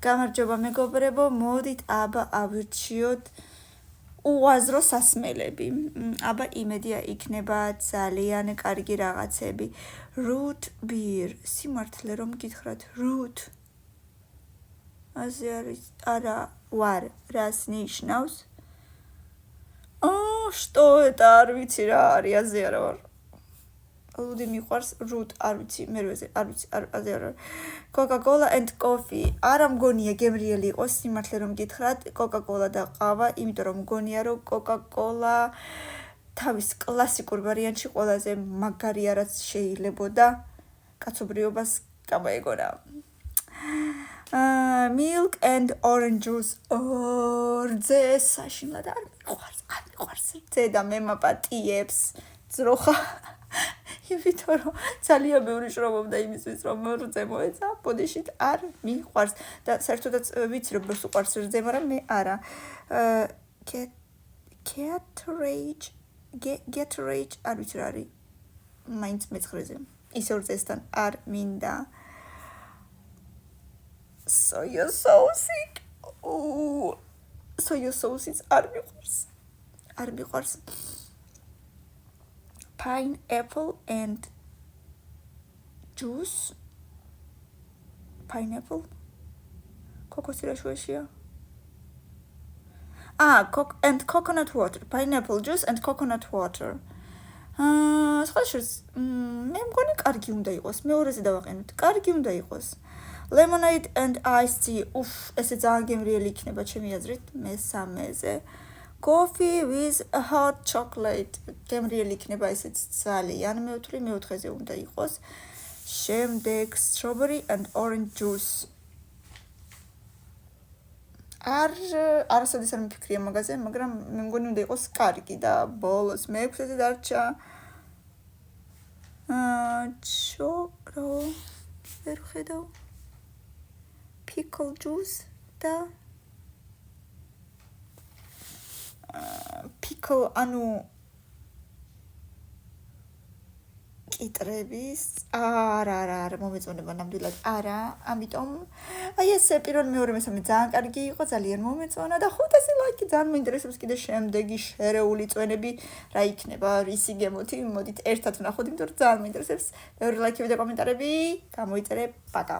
გამარჯობა მეგობრებო, მოდით აბა ავირჩიოთ უაზრო სასმელები. აბა იმედია იქნება ძალიან კარგი რაღაცები. Root beer, სიმართლე რომ გითხრათ, root. ასე არის, არა, ვარ, რას ნიშნავს? Что это, არ ვიცი რა არის, ასე არა ვარ. ლუდი მიყვარს root, არ ვიცი, მერვეზე, არ ვიცი, ასე არა. Coca-Cola and coffee. არა მგონია გემრიელი იყოს, სიმართლე რომ გითხრათ, Coca-Cola და ყავა, იმიტომ რომ მგონია რომ Coca-Cola თავის კლასიკურ ვარიანტში ყველაზე მაგარი რაც შეიძლებოდა კაცობრიობას გამოეგონა. Milk and orange juice. რძე საშინლად არ მიყვარს. რძე და მე მაპატიებს. ძროხა. იმიტომ რომ ძალიან ბევრი შრომობდა იმისთვის რომ რძე მოეცა, ბოდიშით არ მიყვარს და საერთოდაც ვიცი რომ ბევრს უყვარს რძე, მაგრამ მე არა. Gatorade არ ვიცი რა არის. მაინც მეცხრეზე. ისევ რძესთან არ მინდა. Soya sauce. Soya sauce არ მიყვარს. Pineapple and juice. Pineapple. Κόκκοσი რა შუაშია? And coconut water. Pineapple juice and coconut water. სხვაშორის მე მგონი კარგი უნდა იყოს. მეორეზე დავაყენოთ. კარგი უნდა იყოს. Lemonade and iced tea. ესე ძალიან გემრიელი იქნება ჩემი აზრით მესამეზე. Coffee with hot chocolate. გემრიელი იქნება ესეც ძალიან მეოთხეზე უნდა იყოს. შემდეგ strawberry and orange juice. არასოდეს არ მიფიქრია მაგაზე, მაგრამ მე მგონი უნდა იყოს კარგი და ბოლოს მეექვსეზე დარჩა. ვერ ხედავ. Pickle juice და pickle ანუ კიტრების არა მომეწონება ნამდვილად არა, ამიტომ ესე პირველ მეორე მესამე ძალიან კარგი იყო, ძალიან მომეწონა და ხუთასი ლაიქი ძალიან მოინტერესებს კიდე შემდეგი შერეული წვენები რა იქნება, რისი გემოთი, მოდით ერთად ვნახოთ, იმიტომ რომ ძალიან მოინტერესებს. მეორე ლაიქები და კომენტარები გამოიწერე, პაკა.